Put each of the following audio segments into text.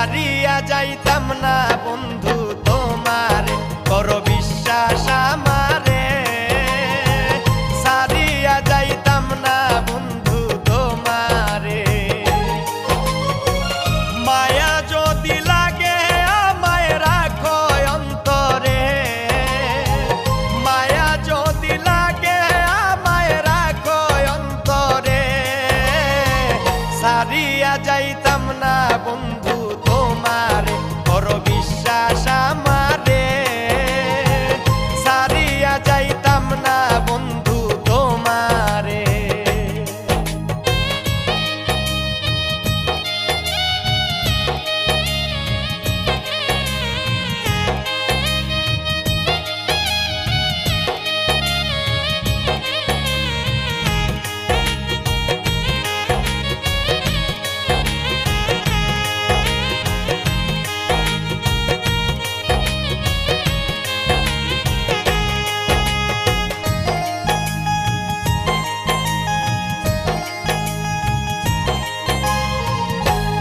সারিয়া যাইতাম না বন্ধু তোমার, করো বিশ্বাস আমারে। সারিয়া যাইতাম না বন্ধু তোমারে। মায়া যদি লাগে আমায় রাখো অন্তরে, মায়া যদি লাগে আমায় রাখো অন্তরে। সারিয়া যাইতাম না বন্ধু তোমারে, করো বিশ্বাস আমারে। সারিয়া যাইতাম না বন্ধু তোমারে।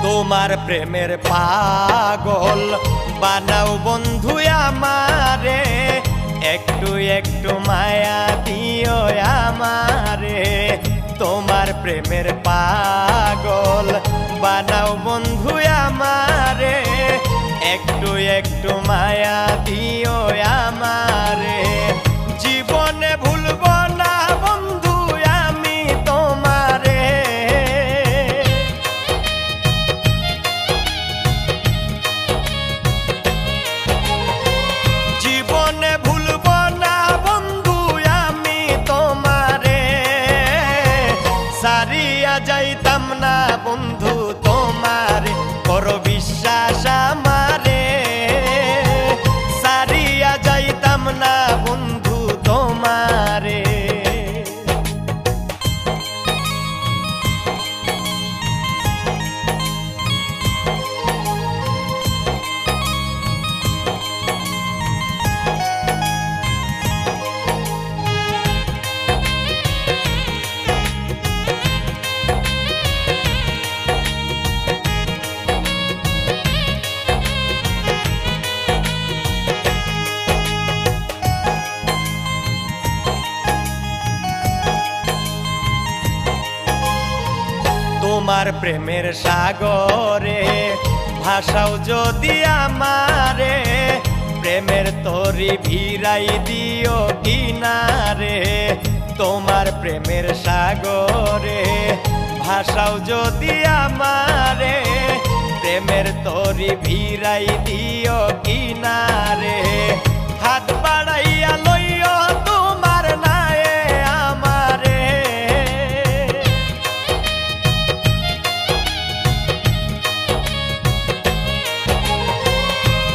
তোমার প্রেমের পাগল বানাও বন্ধু আমারে, একটু একটু মায়া দিও আমারে। তোমার প্রেমের পাগল বানাও বন্ধু আমারে, একটু একটু মায়া দিও আমারে। জীবনে ভুলব না বন্ধু আমি তোমারে। জীবনে ভুলব না বন্ধু আমি তোমারে। সারিয়া যাইতাম না বন্ধু তোমারে, করো বিশ্বাস আমারে। সারিয়া যাইতাম না বন্ধু তোমারে। তোমার প্রেমের সাগরে ভাষাও যদি আমারে, প্রেমের তরি ভিড়াই দিও কিনারে। তোমার প্রেমের সাগরে ভাষাও যদি আমারে, প্রেমের তরি ভিড়াই দিও কিনারে। হাত বাড়াইয়া লইও তোমার নায়ে আমারে।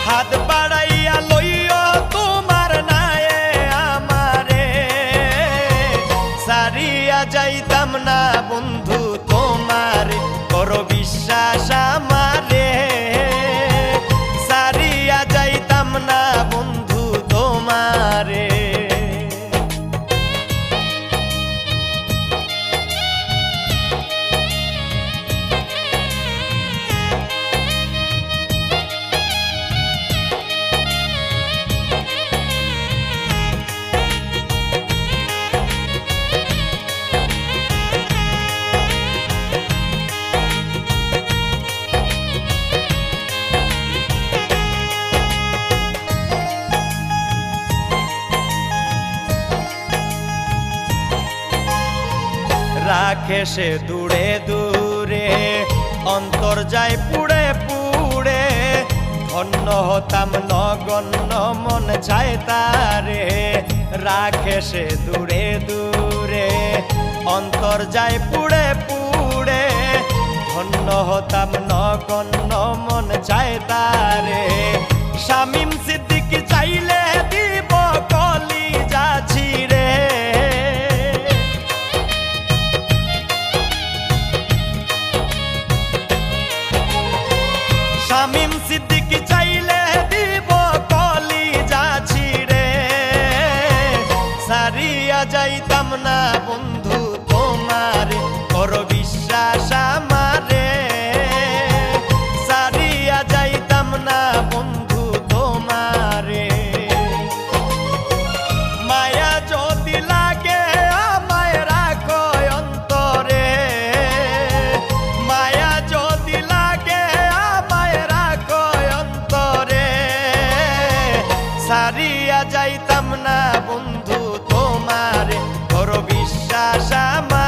হাত বাড়াইয়া লইও তোমার নায়ে আমারে। সারিয়া যাইতাম না বন্ধু তোমারে, করো বিশ্বাস আমারে। সারিয়া যাইতাম না বন্ধু তোমারে। রাখে সে দূরে দূরে, অন্তর যায় পুড়ে পুড়ে। ধন্য হতাম নগণ্য মন চায় তারে। রাখে সে দূরে দূরে, অন্তর যায় পুড়ে পুড়ে। ধন্য হতাম নগণ্য মন চায় তারে। শামীম সিদ্দিক চাইলে দিব কলিজা ছিঁড়ে। শামীম সিদ্দিক চাইলে দিব কলিজা ছিঁড়ে। সারিয়া যাইতাম না বন্ধু তোমারে, করো বিশ্বাস আমারে। সারিয়া যাই সারিয়া যাইতাম না বন্ধু তোমারে, বড় বিশ্বাস আমার